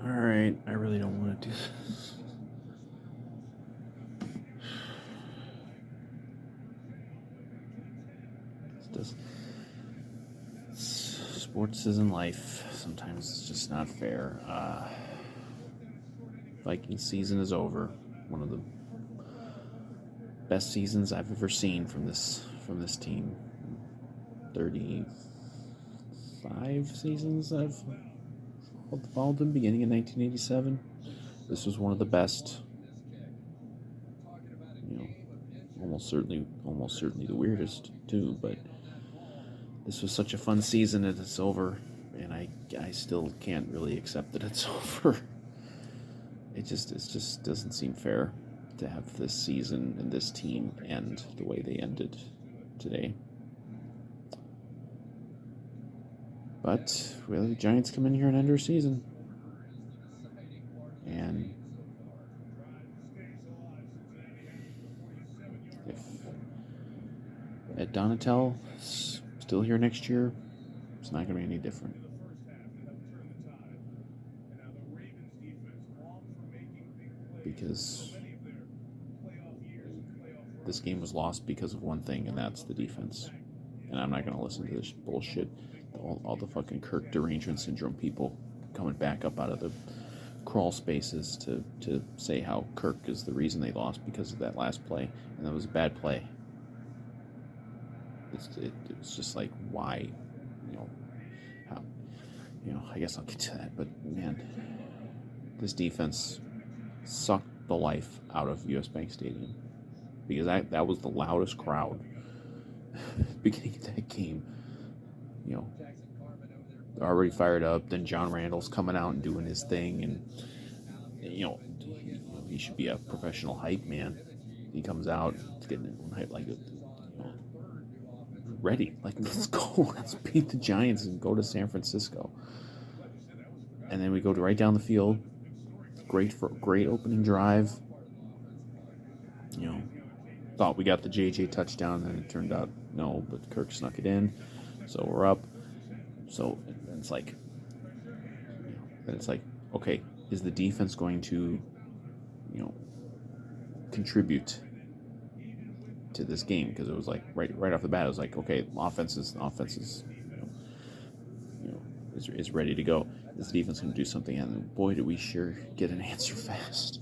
Alright, I really don't want to do this. Sports isn't life. Sometimes it's just not fair. Vikings season is over. One of the best seasons I've ever seen from this team. 35 seasons I've followed them, beginning in 1987. This was one of the best. Almost certainly the weirdest too. But this was such a fun season, and it's over, and I still can't really accept that it's over. It just doesn't seem fair to have this season and this team end the way they ended today. But the Giants come in here and end their season, and if Ed Donatell's still here next year, it's not going to be any different. Because this game was lost because of one thing, and that's the defense. And I'm not going to listen to this bullshit. All the fucking Kirk derangement syndrome people coming back up out of the crawl spaces to say how Kirk is the reason they lost because of that last play, and that was a bad play. It was just like, why, how, I guess I'll get to that, but man, this defense sucked the life out of US Bank Stadium, because that was the loudest crowd beginning of that game. They're already fired up. Then John Randall's coming out and doing his thing, and he should be a professional hype man. He comes out, he's getting hype like ready, like, let's go, let's beat the Giants and go to San Francisco. And then we go right down the field. Great opening drive. Thought we got the JJ touchdown, and it turned out no, but Kirk snuck it in, so we're up. So it's like, okay, is the defense going to, contribute to this game? Because it was like right off the bat, it was like, okay, offense is is ready to go. Is the defense going to do something? And boy, did we sure get an answer fast.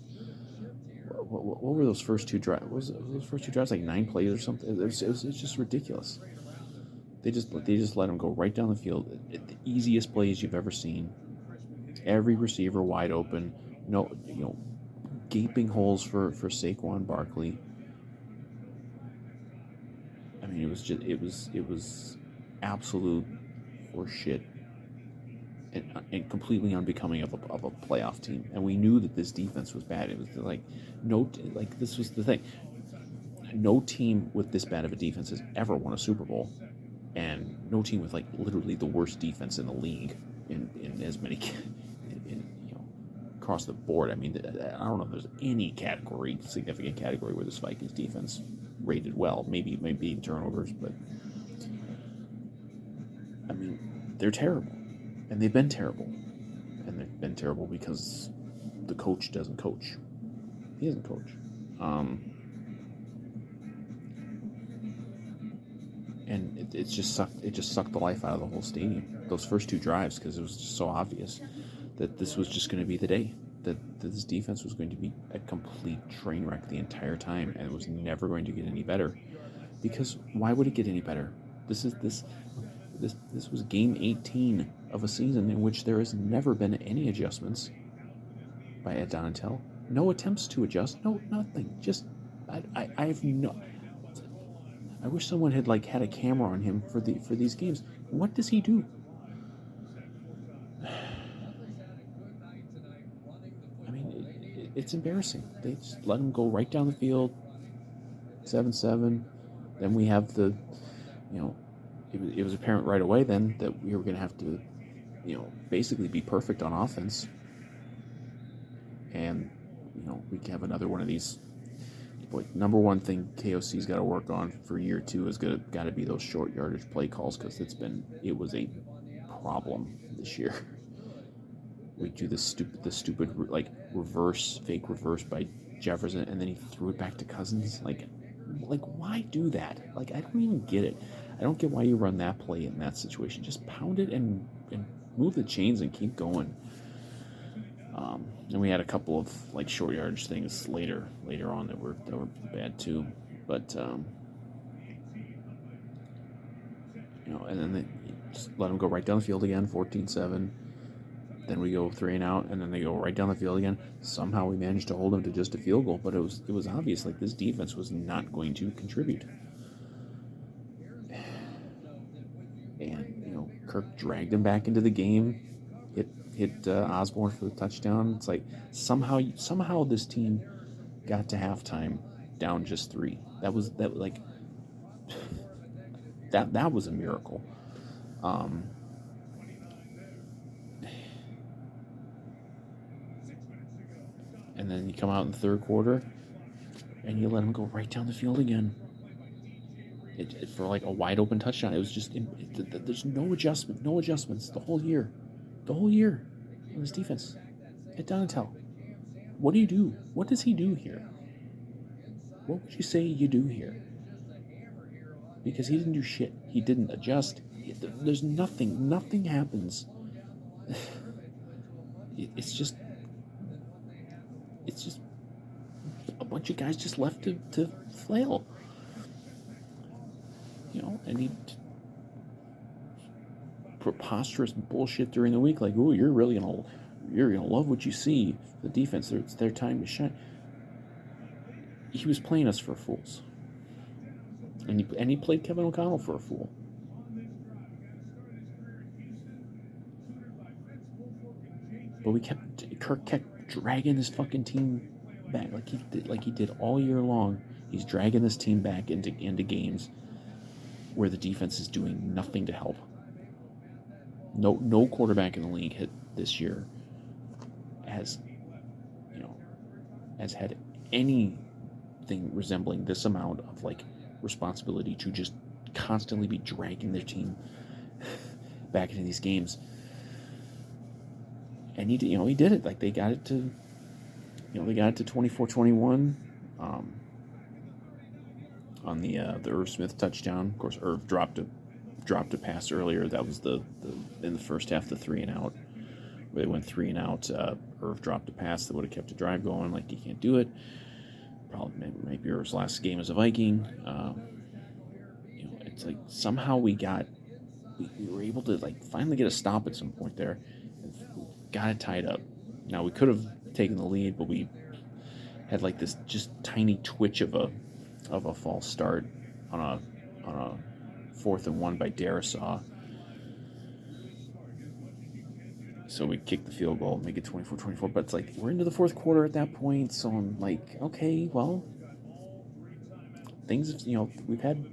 What were those first two drives? Those first two drives like 9 plays or something? It was just ridiculous. They just let them go right down the field. The easiest plays you've ever seen. Every receiver wide open. No, gaping holes for Saquon Barkley. I mean, it was absolute horseshit, and completely unbecoming of a playoff team. And we knew that this defense was bad. It was this was the thing. No team with this bad of a defense has ever won a Super Bowl, and no team with literally the worst defense in the league in as many across the board. I mean, I don't know if there's any significant category where this Vikings defense rated well. Maybe in turnovers, but I mean, they're terrible, and they've been terrible, and they've been terrible because the coach doesn't coach. He doesn't coach. And it just sucked. It just sucked the life out of the whole stadium. Those first 2 drives, because it was just so obvious that this was just going to be the day. That this defense was going to be a complete train wreck the entire time, and it was never going to get any better. Because why would it get any better? This was game 18 of a season in which there has never been any adjustments by Ed Donatell. No attempts to adjust. No, nothing. Just I have no. I wish someone had had a camera on him for these games. What does he do? I mean, it's embarrassing. They just let him go right down the field, 7-7. Then we have the, it was apparent right away then that we were going to have to, basically be perfect on offense. And, we can have another one of these. Boy, number one thing KOC's got to work on for year 2 is got to be those short yardage play calls, because it was a problem this year. we do the stupid like fake reverse by Jefferson, and then he threw it back to Cousins. Like why do that? Like, I don't even get it. I don't get why you run that play in that situation. Just pound it and move the chains and keep going. And we had a couple of like short yardage things later on that were bad too. But and then they just let them go right down the field again, 14-7. Then we go 3 and out, and then they go right down the field again. Somehow we managed to hold them to just a field goal, but it was obvious like this defense was not going to contribute. And Kirk dragged him back into the game, hit Osborne for the touchdown. It's like somehow this team got to halftime down just 3. That was a miracle. And then you come out in the third quarter, and you let them go right down the field again. For like a wide open touchdown. It was just there's no adjustments the whole year on this defense. Get down and tell. What do you do? What does he do here? What would you say you do here? Because he didn't do shit. He didn't adjust. There's nothing happens. It's just a bunch of guys just left to flail. And he preposterous bullshit during the week, like, "Oh, you're gonna love what you see." The defense, it's their time to shine. He was playing us for fools, and he played Kevin O'Connell for a fool. But Kirk kept dragging this fucking team back, like he did all year long. He's dragging this team back into games where the defense is doing nothing to help. No quarterback in the league this year has had anything resembling this amount of like responsibility to just constantly be dragging their team back into these games. And he did it. Like, they got it to 24-21 on the Irv Smith touchdown. Of course, Irv dropped a pass earlier. That was the in the first half, the 3 and out, where they went 3 and out. Irv dropped a pass that would have kept the drive going. Like, he can't do it. Probably maybe Irv's last game as a Viking. It's like somehow we were able to like finally get a stop at some point there. Got it tied up. Now, we could have taken the lead, but we had like this just tiny twitch of a false start on a 4th and 1 by Darisaw. So we kick the field goal, make it 24-24. But it's like we're into the 4th quarter at that point, so I'm like, okay, well, things we've had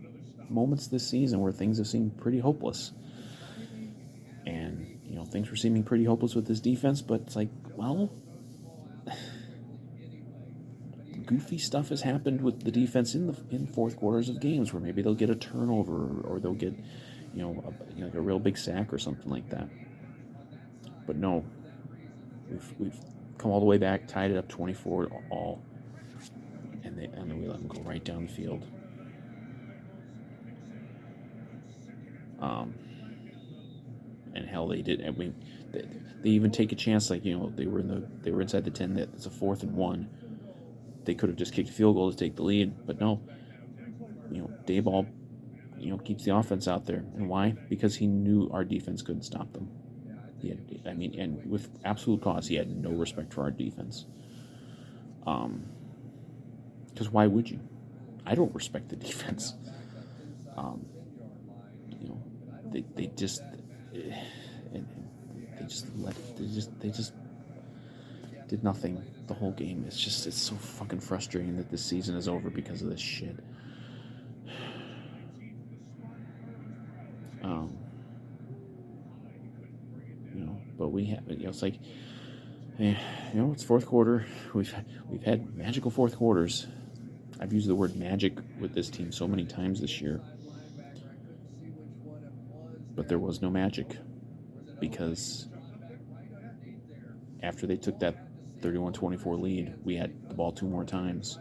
moments this season where things have seemed pretty hopeless, and things were seeming pretty hopeless with this defense. But it's like, well, goofy stuff has happened with the defense in 4th quarters of games, where maybe they'll get a turnover or they'll get like a real big sack or something like that. But no, we've come all the way back, tied it up 24 all, and then we let them go right down the field. And hell, they did. And they even take a chance, like they were inside the 10. It's a 4th and 1. They could have just kicked a field goal to take the lead, but no. Dayball, keeps the offense out there, and why? Because he knew our defense couldn't stop them. And with absolute cause, he had no respect for our defense. Because why would you? I don't respect the defense. They just did nothing the whole game. It's so fucking frustrating that this season is over because of this shit. But we have, it's like, it's 4th quarter. We've had magical 4th quarters. I've used the word magic with this team so many times this year. But there was no magic, because after they took that 31-24 lead, we had the ball 2 more times.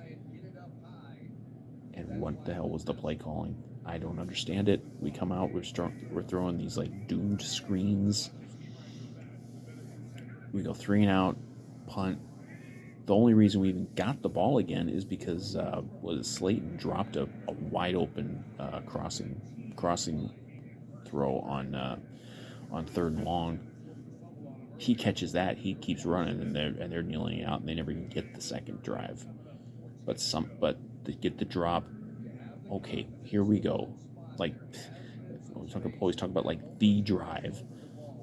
And what the hell was the play calling? I don't understand it. We come out, we're throwing these like doomed screens. We go 3 and out, punt. The only reason we even got the ball again is because Slayton dropped a wide open crossing throw on 3rd and long. He catches that, he keeps running, and they're kneeling it out, and they never even get the second drive. But they get the drop. Okay, here we go. Like, always talk about like the drive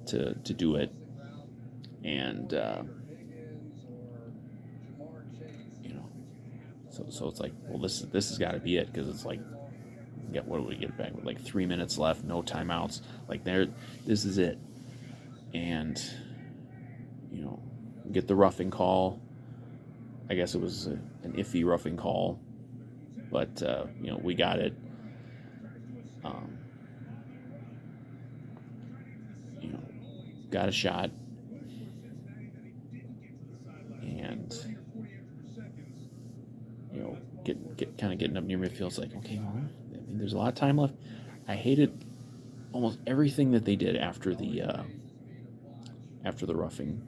to do it, and so it's like, well, this has got to be it, because it's like, what do we get back with like 3 minutes left, no timeouts, like this is it, and get the roughing call. I guess it was an iffy roughing call, but we got it. Got a shot, and getting up near midfield. It's like, okay, well, I mean, there's a lot of time left. I hated almost everything that they did after the roughing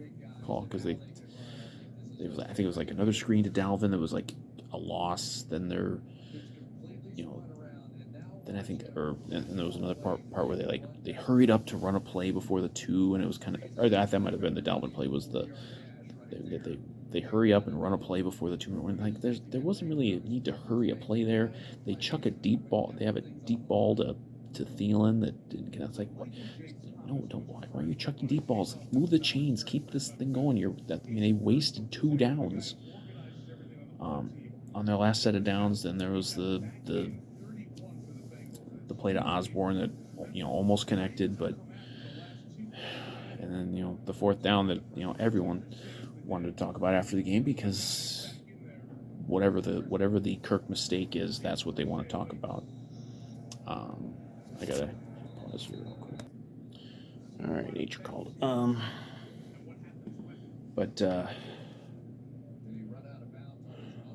call, because I think it was like another screen to Dalvin that was like a loss. Then then I think, and there was another part where they hurried up to run a play before the 2, and it was kind of, or that might have been the Dalvin play, was they hurry up and run a play before the 2. And like there wasn't really a need to hurry a play there. They chuck a deep ball. They have a deep ball to Thielen that didn't get out. It's like, what? No, don't. Why are you chucking deep balls? Move the chains. Keep this thing going. They wasted 2 downs on their last set of downs. Then there was the play to Osborne that almost connected, but and then the 4th down that everyone wanted to talk about after the game, because whatever the Kirk mistake is, that's what they want to talk about. I gotta pause here real quick. All right, nature called. But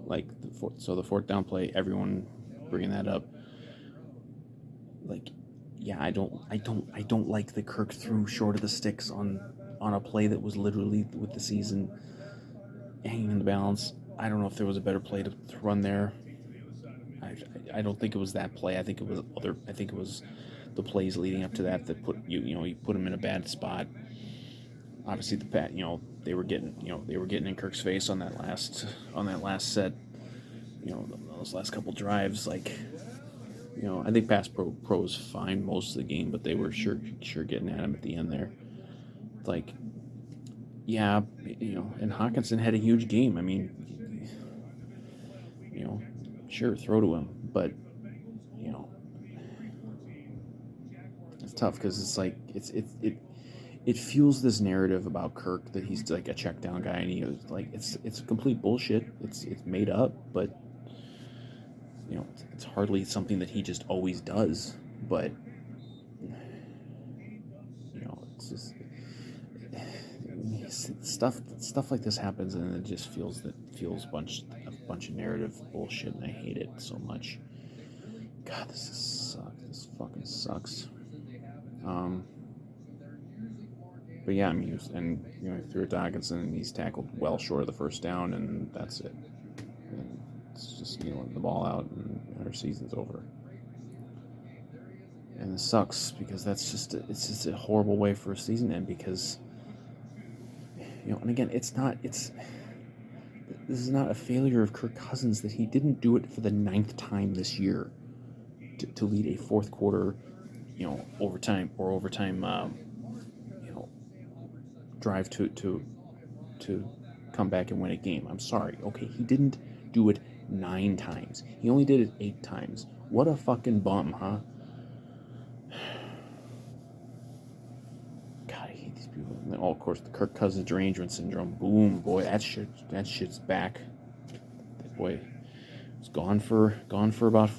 like the 4th down play, everyone bringing that up. Like, yeah, I don't like the Kirk threw short of the sticks on a play that was literally with the season hanging in the balance. I don't know if there was a better play to run there. I don't think it was that play. I think it was the plays leading up to that put you put him in a bad spot. Obviously they were getting in Kirk's face on that last set. Those last couple drives, like. I think pass pro was fine most of the game, but they were sure getting at him at the end there. Like, yeah, and Hawkinson had a huge game. I mean, sure, throw to him, but it's tough, because it's like it fuels this narrative about Kirk that he's like a check down guy, and he was like, it's complete bullshit. It's made up, but. It's hardly something that he just always does, but it's just stuff like this happens, and it just feels a bunch of narrative bullshit, and I hate it so much. God, this fucking sucks. But yeah, I mean, he threw it to Hawkinson, and he's tackled well short of the 1st down, and that's it. And it's just kneeling the ball out, and our season's over. And it sucks, because it's just a horrible way for a season to end, because and again, this is not a failure of Kirk Cousins that he didn't do it for the 9th time this year to lead a 4th quarter overtime drive to come back and win a game. I'm sorry. Okay, he didn't do it 9 times. He only did it 8 times. What a fucking bum, huh? God, I hate these people. And then, of course, the Kirk Cousins derangement syndrome. Boom, boy, that shit's back. That boy was gone for about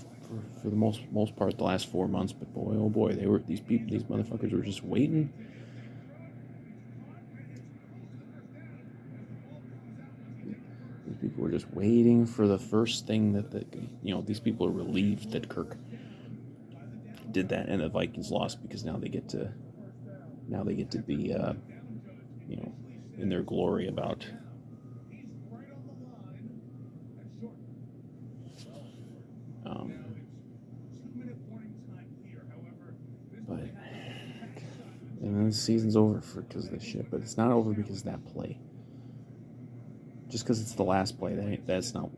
for the most part the last 4 months. But boy, oh boy, these motherfuckers were just waiting. People were just waiting for the first thing these people are relieved that Kirk did that and the Vikings lost, because now they get to be in their glory about. But and then the season's over because of this shit. But it's not over because of that play. Just because it's the last play, that's not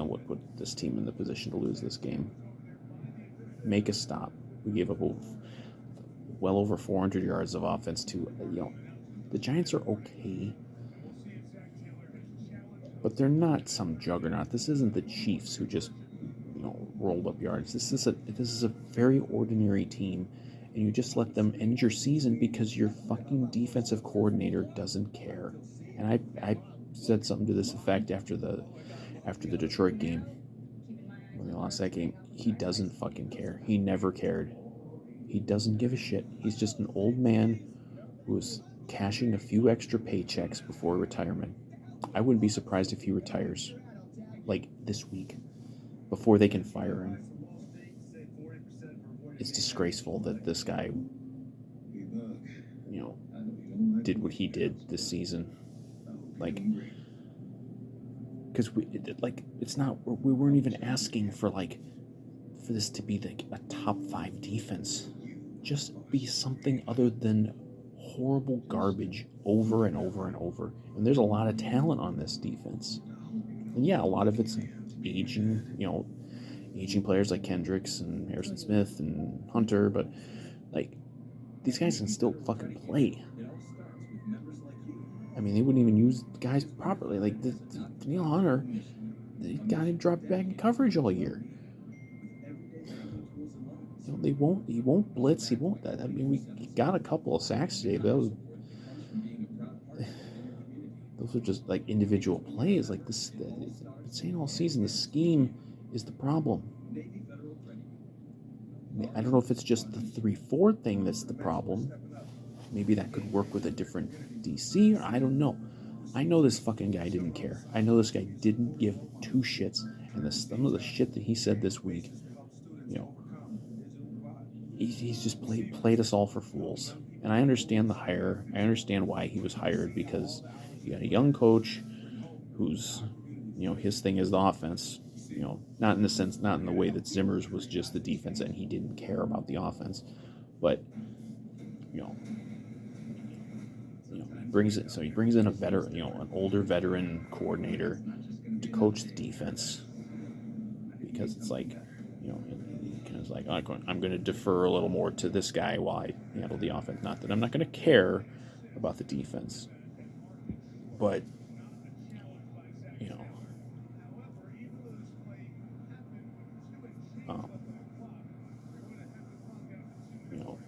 what put this team in the position to lose this game. Make a stop. We gave up well over 400 yards of offense to the Giants are okay, but they're not some juggernaut. This isn't the Chiefs who just rolled up yards. This is a very ordinary team, and you just let them end your season because your fucking defensive coordinator doesn't care. And I said something to this effect after the Detroit game when they lost that game. He doesn't fucking care. He never cared. He doesn't give a shit. He's just an old man who's cashing a few extra paychecks before retirement. I wouldn't be surprised if he retires like this week before they can fire him. It's disgraceful that this guy did what he did this season. Because we weren't even asking for this to be a top 5 defense. Just be something other than horrible garbage over and over and over. And there's a lot of talent on this defense. And yeah, a lot of it's aging players like Kendricks and Harrison Smith and Hunter, but these guys can still fucking play. I mean, they wouldn't even use guys properly. Danielle Hunter, they got him dropped back in coverage all year. He won't blitz. He won't that. I mean, we got a couple of sacks today, but those are just individual plays. This, I've been saying all season, the scheme is the problem. I don't know if it's just the 3-4 thing that's the problem. Maybe that could work with a different DC, or I don't know. I know this fucking guy didn't care. I know this guy didn't give two shits. And some of the shit that he said this week, he's just played us all for fools. And I understand the hire. I understand why he was hired, because you got a young coach who's, his thing is the offense. Not in the way that Zimmer's was just the defense and he didn't care about the offense, but he brings in a veteran, an older veteran coordinator to coach the defense, because it's I'm going to defer a little more to this guy while I handle the offense. Not that I'm not going to care about the defense, but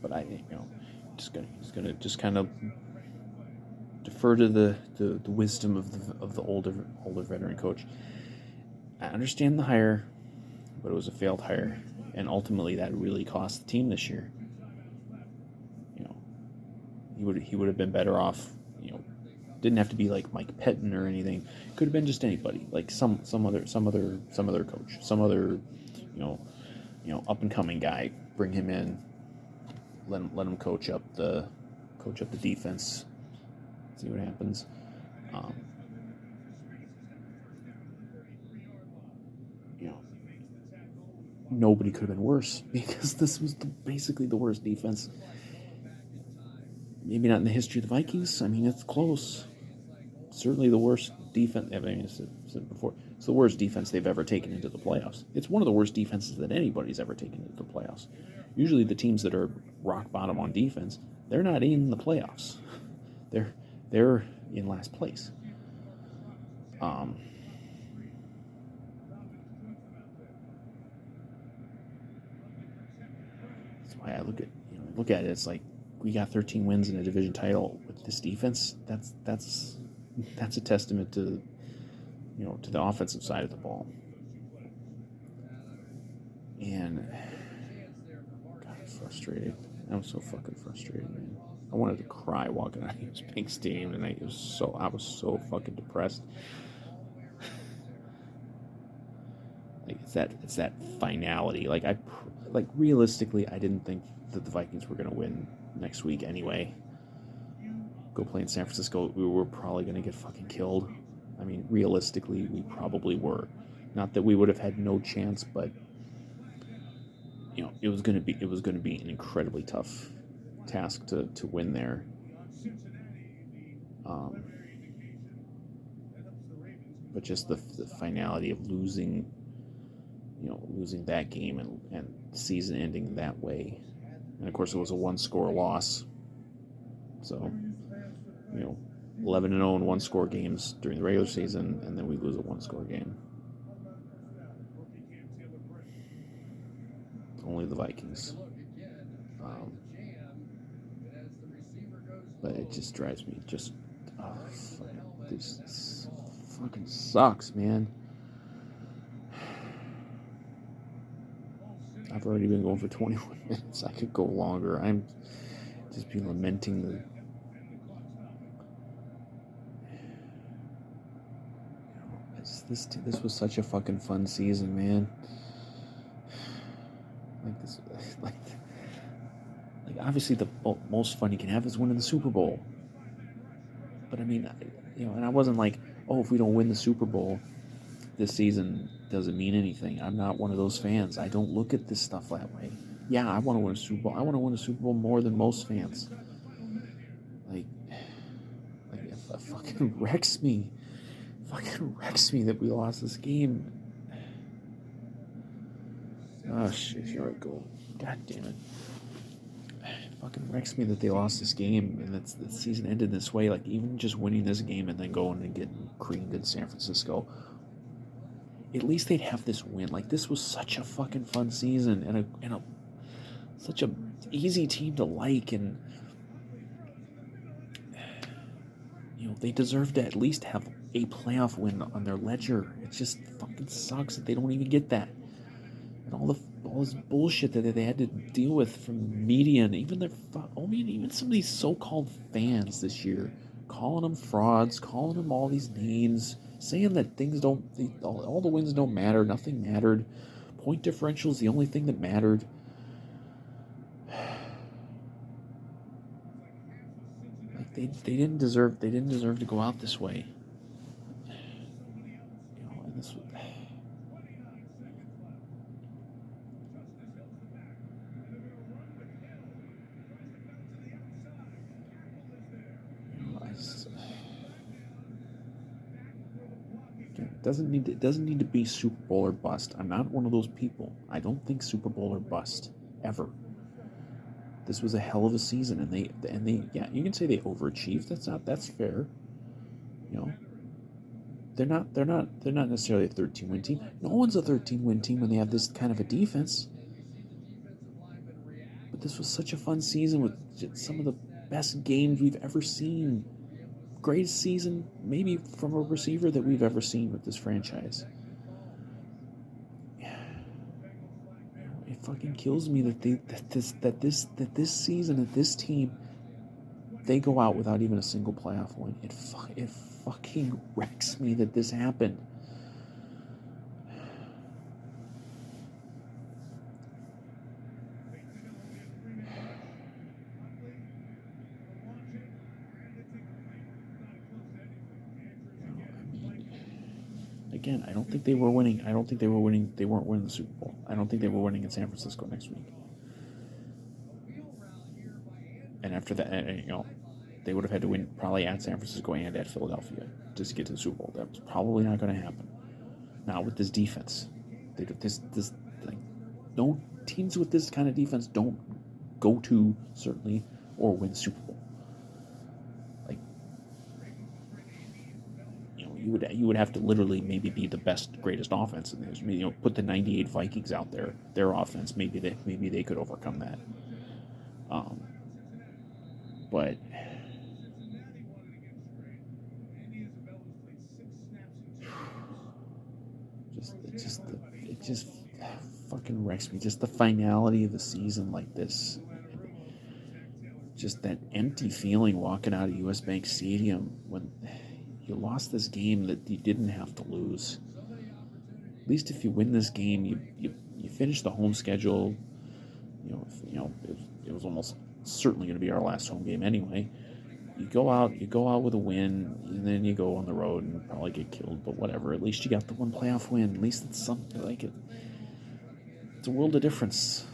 but he's gonna just kind of defer to the wisdom of the older veteran coach. I understand the hire, but it was a failed hire, and ultimately that really cost the team this year. He would have been better off. Didn't have to be like Mike Pettin or anything. Could have been just anybody, like some other coach, some other up and coming guy. Bring him in, let him coach up the defense. See what happens. Nobody could have been worse, because this was basically the worst defense. Maybe not in the history of the Vikings. I mean, it's close. Certainly the worst defense. I mean, I said before, it's the worst defense they've ever taken into the playoffs. It's one of the worst defenses that anybody's ever taken into the playoffs. Usually the teams that are rock bottom on defense, they're not in the playoffs. They're in last place. That's why I look at it. It's like, we got 13 wins in a division title with this defense. That's a testament to to the offensive side of the ball. And God, I'm frustrated. I'm so fucking frustrated, man. I wanted to cry walking out of Hughes Bank Stadium tonight. I was so fucking depressed. It's that finality. Like realistically, I didn't think that the Vikings were going to win next week anyway. Go play in San Francisco, we were probably going to get fucking killed. I mean, realistically, we probably were. Not that we would have had no chance, but it was going to be an incredibly tough task to win there. But just the finality of losing that game and the season ending that way. And of course, it was a one-score loss. So, 11-0 in one-score games during the regular season, and then we lose a one-score game. Only the Vikings. But it just drives me this fucking sucks, man. I've already been going for 21 minutes. I could go longer. I'm just be lamenting the this was such a fucking fun season, man. Like obviously the most fun you can have is winning the Super Bowl. But I mean, and I wasn't like, oh, if we don't win the Super Bowl this season, doesn't mean anything. I'm not one of those fans. I don't look at this stuff that way. Yeah, I want to win a Super Bowl. I want to win a Super Bowl more than most fans. Like it fucking wrecks me. Fucking wrecks me that we lost this game. Oh shit, here I go. God damn it. It fucking wrecks me that they lost this game and that the season ended this way. Like, even just winning this game and then going and getting creamed in San Francisco, at least they'd have this win. Like, this was such a fucking fun season and a such a easy team to like, and they deserve to at least have a playoff win on their ledger. It just fucking sucks that they don't even get that. And all this bullshit that they had to deal with from media and even even some of these so-called fans this year, calling them frauds, calling them all these names, saying that all the wins don't matter, nothing mattered, point differential is the only thing that mattered. Like they didn't deserve to go out this way. And this was, it doesn't need to be Super Bowl or bust. I'm not one of those people. I don't think Super Bowl or bust ever. This was a hell of a season, and they yeah, you can say they overachieved. That's fair. They're not necessarily a 13-win team. No one's a 13-win team when they have this kind of a defense. But this was such a fun season with some of the best games we've ever seen. Greatest season maybe from a receiver that we've ever seen with this franchise. It fucking kills me that this season, that this team, they go out without even a single playoff win. It fucking wrecks me that this happened. Again, I don't think they were winning. I don't think they were winning. They weren't winning the Super Bowl. I don't think they were winning in San Francisco next week. And after that, they would have had to win probably at San Francisco and at Philadelphia just to get to the Super Bowl. That was probably not going to happen. Now with this defense, no teams with this kind of defense don't go to certainly or win the Super Bowl. Like, you would have to literally maybe be the best, greatest offense in this. Put the '98 Vikings out there, their offense. Maybe they could overcome that. But it just fucking wrecks me. Just the finality of the season like this. Just that empty feeling walking out of US Bank Stadium when you lost this game that you didn't have to lose. At least if you win this game, you finish the home schedule. It was almost certainly going to be our last home game anyway. You go out with a win, and then you go on the road and probably get killed. But whatever. At least you got the one playoff win. At least it's something like it. It's a world of difference.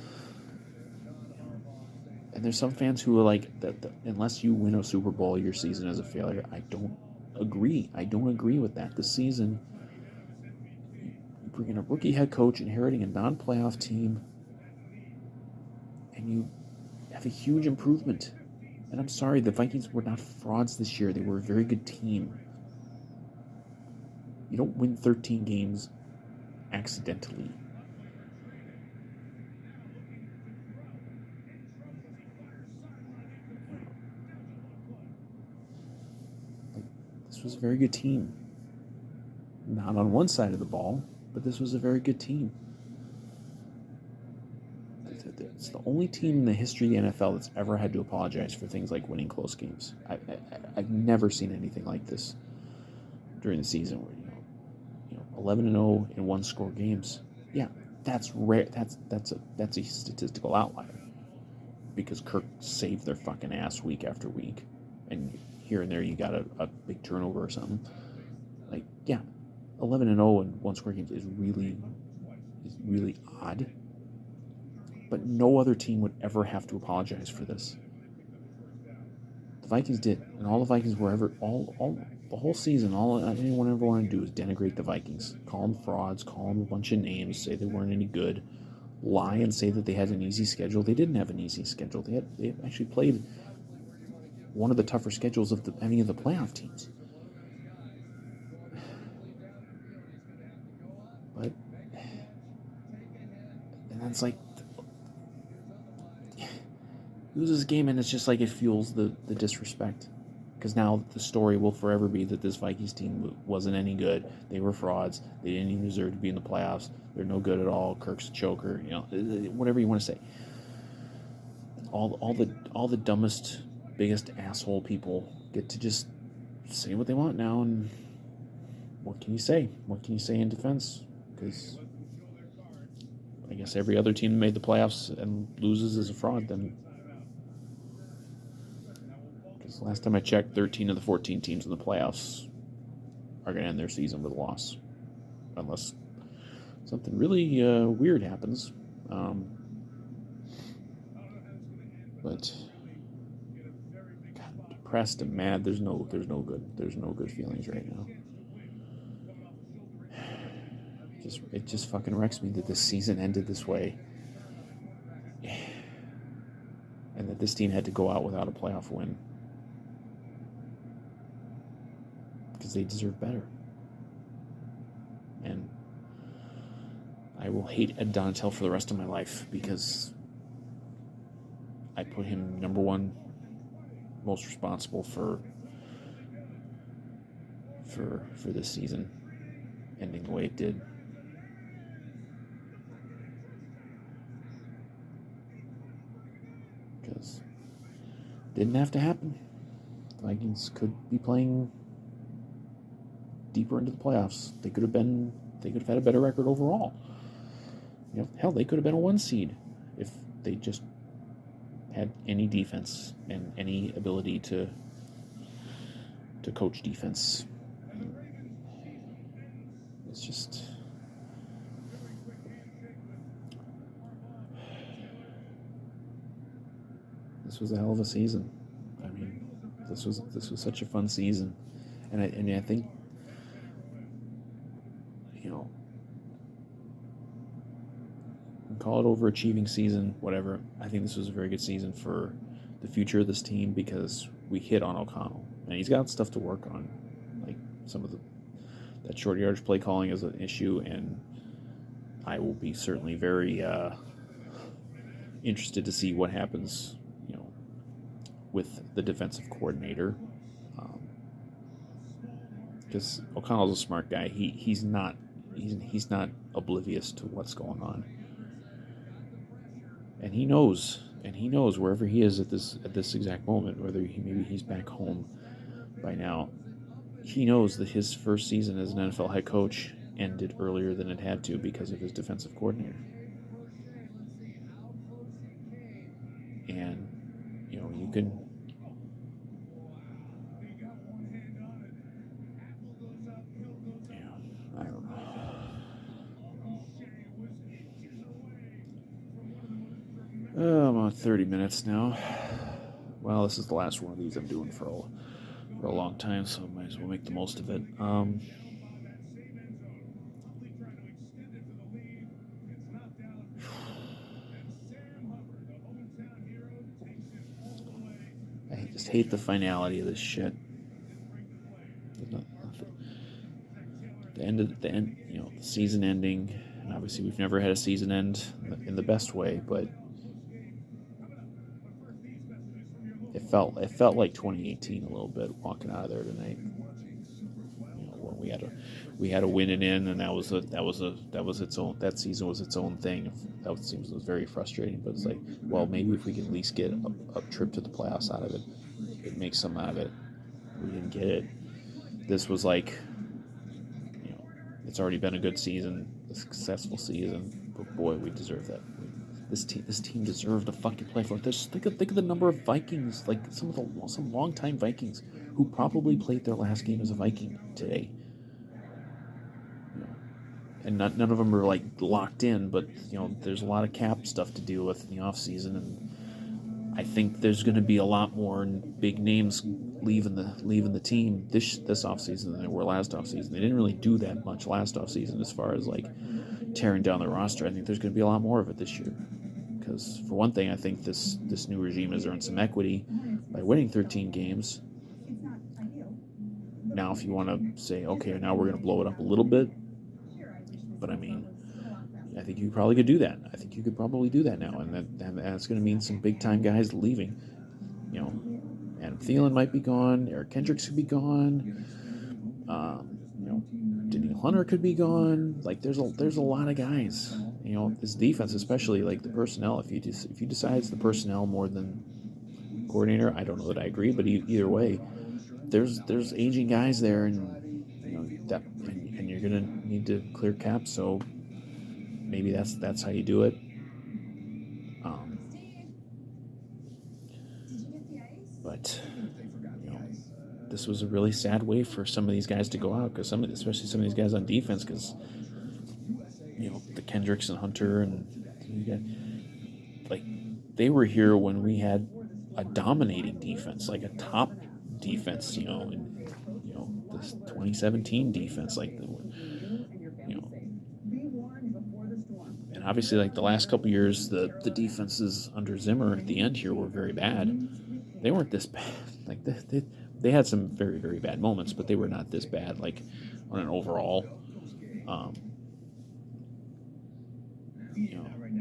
And there's some fans who are like that. Unless you win a Super Bowl, your season is a failure. I don't agree. I don't agree with that. This season, you bring in a rookie head coach, inheriting a non-playoff team, and you have a huge improvement. And I'm sorry, the Vikings were not frauds this year. They were a very good team. You don't win 13 games accidentally. This was a very good team. Not on one side of the ball, but this was a very good team. It's the only team in the history of the NFL that's ever had to apologize for things like winning close games. I've never seen anything like this during the season, where 11-0 in one-score games. Yeah, that's rare. That's a statistical outlier, because Kirk saved their fucking ass week after week, and here and there you got a big turnover or something. Like, yeah, 11-0 in one-score games is really odd. But no other team would ever have to apologize for this. The Vikings did, and all the Vikings were ever, all the whole season, all anyone ever wanted to do is denigrate the Vikings, call them frauds, call them a bunch of names, say they weren't any good, lie and say that they had an easy schedule. They didn't have an easy schedule. They actually played one of the tougher schedules of any of the playoff teams. But, and that's like, loses a game, and it's just like it fuels the disrespect, because now the story will forever be that this Vikings team wasn't any good. They were frauds. They didn't even deserve to be in the playoffs. They're no good at all. Kirk's a choker. Whatever you want to say. All the dumbest, biggest asshole people get to just say what they want now, and what can you say? What can you say in defense? Because I guess every other team that made the playoffs and loses is a fraud then. Because last time I checked, 13 of the 14 teams in the playoffs are going to end their season with a loss, unless something really weird happens. But God, depressed and mad. There's no good feelings right now. It just fucking wrecks me that this season ended this way, and that this team had to go out without a playoff win, because they deserve better. And I will hate Ed Donatel for the rest of my life, because I put him number one most responsible for this season ending the way it did. Because it didn't have to happen. The Vikings could be playing deeper into the playoffs. They could have had a better record overall. Hell, they could have been a 1 seed if they just had any defense and any ability to coach defense. It's just, this was a hell of a season. I mean, this was such a fun season, and I think, call it overachieving season, whatever. I think this was a very good season for the future of this team, because we hit on O'Connell, and he's got stuff to work on, like some of that short yardage play calling is an issue, and I will be certainly very interested to see what happens, with the defensive coordinator, because O'Connell's a smart guy. He's not oblivious to what's going on, and he knows wherever he is at this exact moment, whether maybe he's back home by now. He knows that his first season as an NFL head coach ended earlier than it had to because of his defensive coordinator. And, you can... I don't know. I'm on 30 minutes now. Well, this is the last one of these I'm doing for a long time, so I might as well make the most of it. I just hate the finality of this shit. The season ending, and obviously we've never had a season end in the best way, but it felt like 2018 a little bit walking out of there tonight. When we had to win it in, and that season was its own thing. That seems very frustrating, but it's like, well, maybe if we can at least get a trip to the playoffs out of it, it makes some out of it. We didn't get it. This was like, it's already been a good season, a successful season, but boy, we deserve that. This team deserved to fucking play for it. Think of the number of Vikings, like some longtime Vikings who probably played their last game as a Viking today. And none of them are like locked in, but there's a lot of cap stuff to deal with in the off season, and I think there's going to be a lot more big names leaving the team this off season than there were last off season. They didn't really do that much last off season as far as like tearing down the roster. I think there's going to be a lot more of it this year, because for one thing, I think this new regime has earned some equity by winning 13 games. Now, if you want to say, okay, now we're going to blow it up a little bit, but I mean, I think you probably could do that. I think you could probably do that now, and that's going to mean some big time guys leaving. Adam Thielen might be gone. Eric Kendricks could be gone. Daniel Hunter could be gone. Like there's a lot of guys. This defense, especially like the personnel. If you decide it's the personnel more than coordinator, I don't know that I agree, but either way, there's aging guys there, and and you're gonna need to clear cap. So maybe that's how you do it. But this was a really sad way for some of these guys to go out, because especially some of these guys on defense, because the Kendricks and Hunter and like they were here when we had a dominating defense, like a top defense, in this 2017 defense, like and obviously like the last couple years, the defenses under Zimmer at the end here were very bad. They weren't this bad. Like they had some very, very bad moments, but they were not this bad, like on an overall.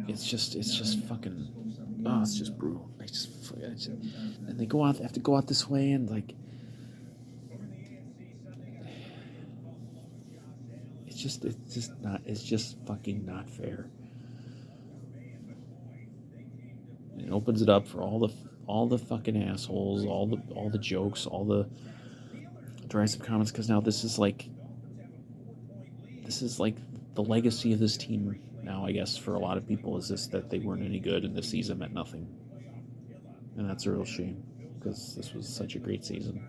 It's just fucking. Oh, it's just brutal. And they have to go out this way, and like, it's just fucking not fair. It opens it up for all the fucking assholes, all the jokes, all the derisive comments, because now this is like the legacy of this team now, I guess, for a lot of people, is this, that they weren't any good and this season meant nothing. And that's a real shame, because this was such a great season.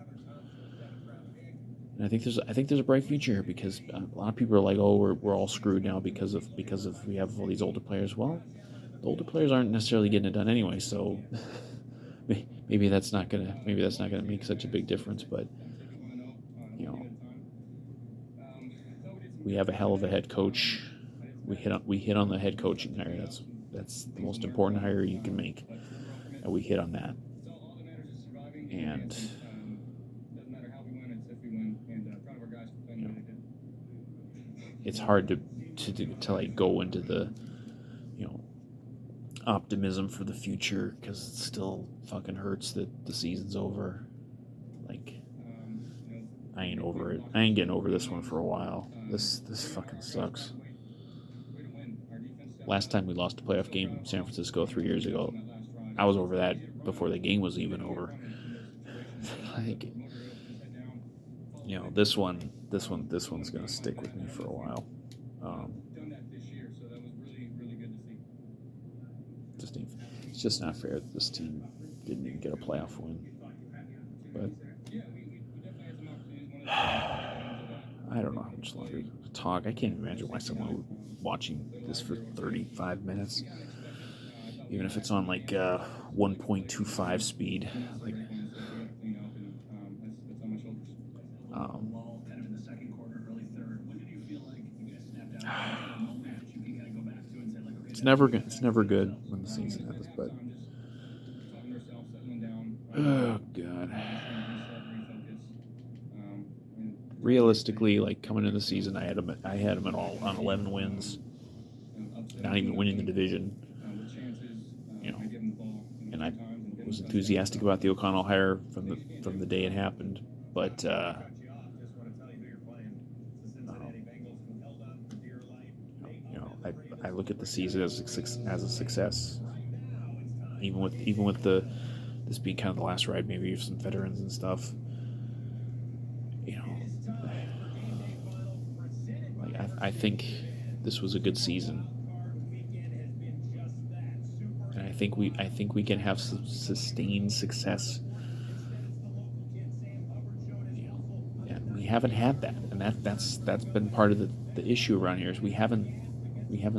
And I think there's a bright future here, because a lot of people are like, oh, we're all screwed now because of we have all these older players. Well, the older players aren't necessarily getting it done anyway, so maybe that's not gonna make such a big difference. But we have a hell of a head coach. We hit on the head coaching hire. That's the most important hire you can make, and we hit on that. And it's hard to like go into the optimism for the future, because it still fucking hurts that the season's over. Like, I ain't over it. I ain't getting over this one for a while. This fucking sucks. Last time we lost a playoff game in San Francisco 3 years ago, I was over that before the game was even over. Like, this one's gonna stick with me for a while. It's just not fair that this team didn't even get a playoff win. But I don't know how much longer to talk. I can't imagine why someone would watching this for 35 minutes, even if it's on like 1.25 speed. Like, it's never good when the season ends, but oh god. Realistically, like coming into the season, I had them at all on 11 wins, not even winning the division. You know, and I was enthusiastic about the O'Connell hire from the day it happened, but I look at the season as a success, even with this being kind of the last ride, maybe of some veterans and stuff. I think this was a good season, and I think we can have sustained success. And we haven't had that, and that's been part of the issue around here is we haven't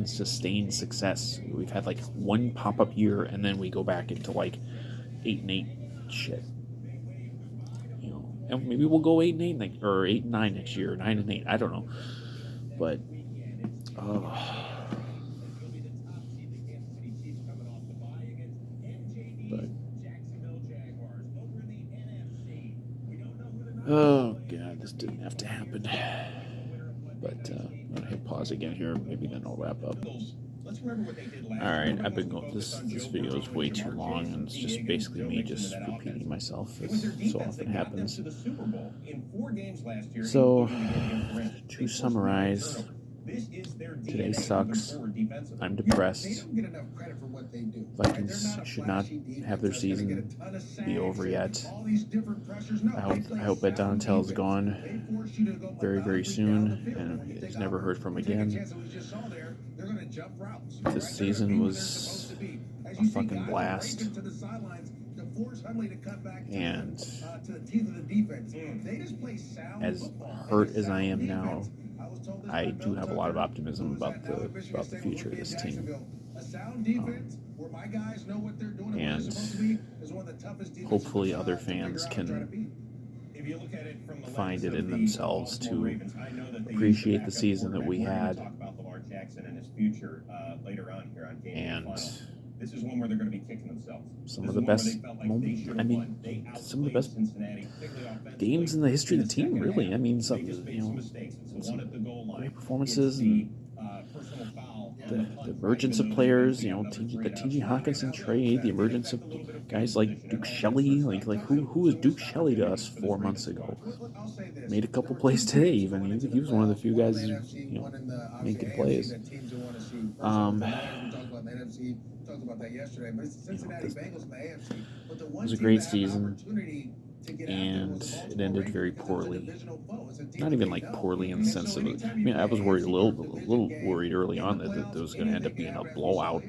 sustained success. We've had like one pop-up year, and then we go back into like 8-8 shit. And maybe we'll go 8-8 or 8-9 next year, or 9-8. I don't know, but oh god, this didn't have to happen. But I'm gonna hit pause again here. Maybe then I'll wrap up. Alright, I've been going. This video is way too long, and it's just basically me just repeating myself, as so often happens. So, to summarize, today sucks. I'm depressed. Vikings should not have their season be over yet. I hope that Donatello is gone very, very soon and is never heard from again. This season was a fucking blast. And as hurt as I am now, I do have a lot of optimism about the future of this team. And hopefully other fans can find it in themselves to appreciate the season that we had. And this is one where they're going to be kicking themselves. Some of the best games in the history of the team, really. I mean, some great performances and the emergence of players, the T.J. Hawkinson trade, the emergence of guys like Duke Shelley, like who was Duke Shelley to us 4 months ago? Made a couple plays today, even. He was one of the few guys making plays. It was a great season, and it ended very poorly. Not even like poorly in the sense of it. I mean, I was worried a little worried early on that it was going to end up being a blowout.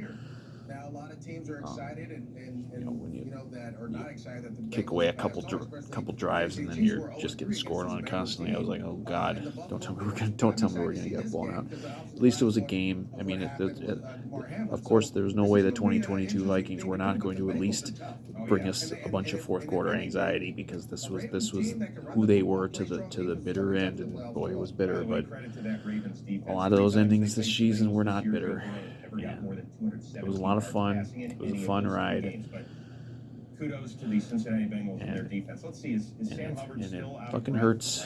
When you kick away a couple drives and then you're just getting scored on constantly, I was like, oh god, don't tell me we're gonna get blown out. At least it was a game. I mean, of course, there's no way the 2022 Vikings were not going to at least bring us a bunch of fourth quarter anxiety, because this was who they were to the bitter end, and boy, it was bitter. But a lot of those endings this season were not bitter. Yeah. It was a lot of fun. It was a fun ride. Kudos to the Cincinnati Bengals and their defense. Let's see, is Sam Hubbard still out? It fucking hurts,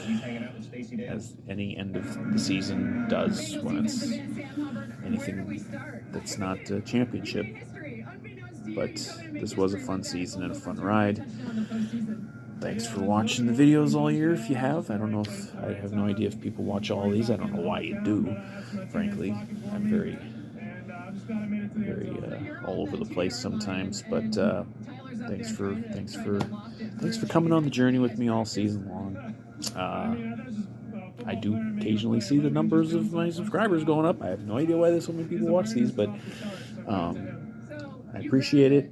as any end of the season does when it's anything that's not a championship. But this was a fun season and a fun ride. Thanks for watching the videos all year, if you have. I have no idea if people watch all these. I don't know why you do, frankly. I'm very all over the place sometimes, but thanks for coming on the journey with me all season long. I do occasionally see the numbers of my subscribers going up. I have no idea why so many people watch these, but I appreciate it,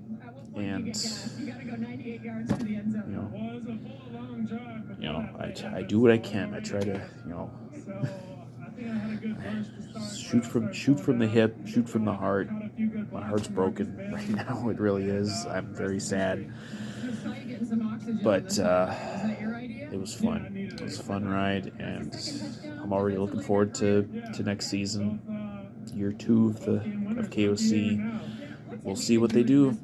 and I do what I can. I try to shoot from the hip, shoot from the heart. My heart's broken right now. It really is. I'm very sad, but it was fun. It was a fun ride, and I'm already looking forward to next season, year 2 of KOC. We'll see what they do.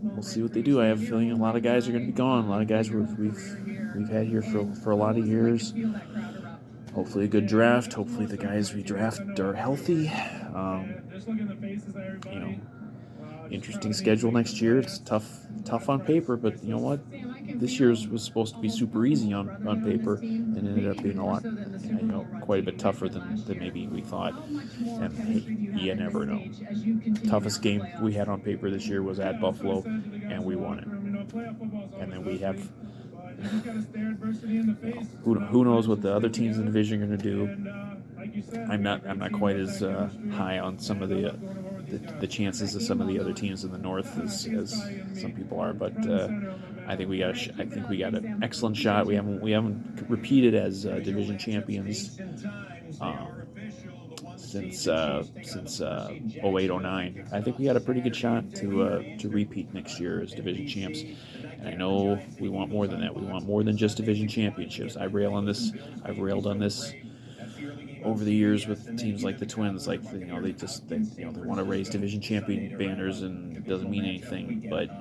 I have a feeling a lot of guys are going to be gone. A lot of guys we've had here for a lot of years. Hopefully a good draft. Hopefully the guys we draft are healthy. Interesting schedule next year. It's tough on paper, but you know what? This year's was supposed to be super easy on paper, and it ended up being a lot, quite a bit tougher than maybe we thought. And hey, you never know. Toughest game we had on paper this year was at Buffalo, and we won it. And then we have who knows what the other teams in the division are going to do. I'm not quite as high on some of the chances of some of the other teams in the North as some people are, but I think we got an excellent shot. We haven't repeated as division champions since 08-09. I think we got a pretty good shot to repeat next year as division champs. And I know we want more than that. We want more than just division championships. I've railed on this over the years with teams like the Twins. Like they want to raise division champion banners, and it doesn't mean anything. But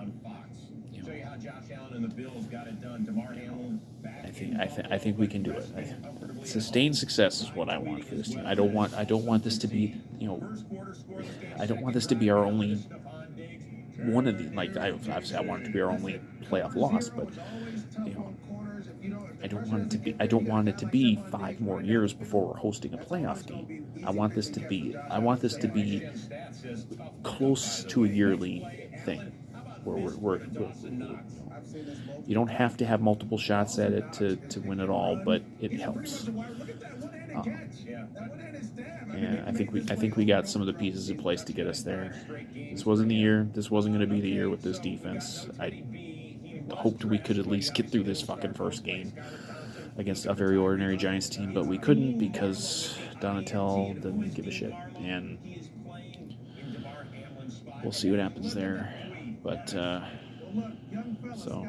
I think we can do it. Sustained success is what I want for this team. I don't want this to be I don't want this to be our only one of the obviously I want it to be our only playoff loss, but I don't want it to be 5 more years before we're hosting a playoff game. I want this to be close to a yearly thing, where we're you don't have to have multiple shots at it to win it all, but it helps. And I think we got some of the pieces in place to get us there. This wasn't going to be the year with this defense. I hoped we could at least get through this fucking first game against a very ordinary Giants team, but we couldn't because Donatel didn't give a shit. And we'll see what happens there. But so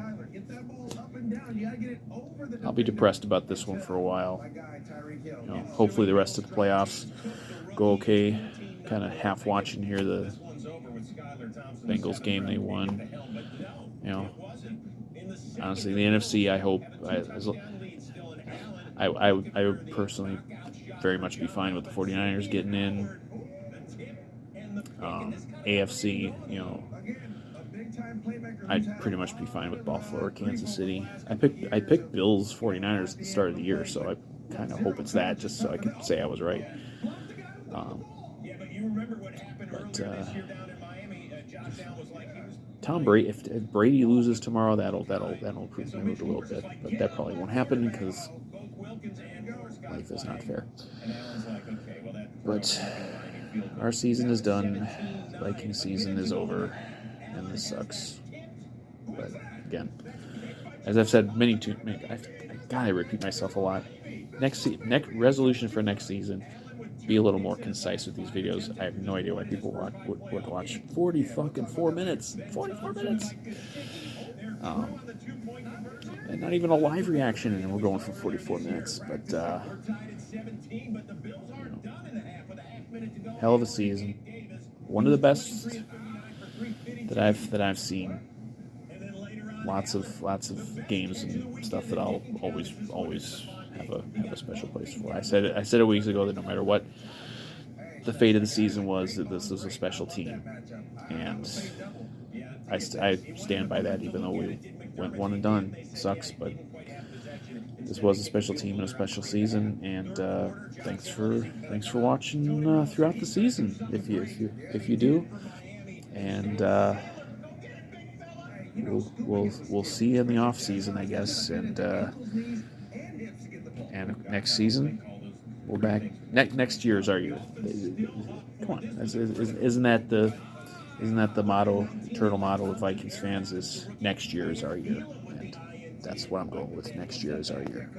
I'll be depressed about this one for a while. Hopefully the rest of the playoffs go okay. Kind of half watching here the Bengals game they won. Honestly, the NFC, I hope I would personally very much be fine with the 49ers getting in. AFC, I'd pretty much be fine with Buffalo or Kansas City. I picked Bills 49ers at the start of the year, so I kind of hope it's that, just so I can say I was right. Tom Brady, if Brady loses tomorrow, that'll improve the mood a little bit, but that probably won't happen because life is not fair. But our season is done. Vikings season is over, and this sucks. But again, as I've said I repeat myself a lot. Next resolution for next season: be a little more concise with these videos. I have no idea why people would watch 44 minutes. 44 minutes. And not even a live reaction, and we're going for 44 minutes. But hell of a season. One of the best that I've seen. Lots of games and stuff that I'll always have a special place for. I said it weeks ago that no matter what the fate of the season was, that this was a special team, and I stand by that. Even though we went one and done, it sucks, but this was a special team and a special season. And thanks for watching throughout the season, if you do, and we'll see you in the off season, I guess, and next season We're back. Next year is our year. Come on, isn't that the motto, eternal motto of Vikings fans? Is next year is our year, and that's what I'm going with. Next year is our year.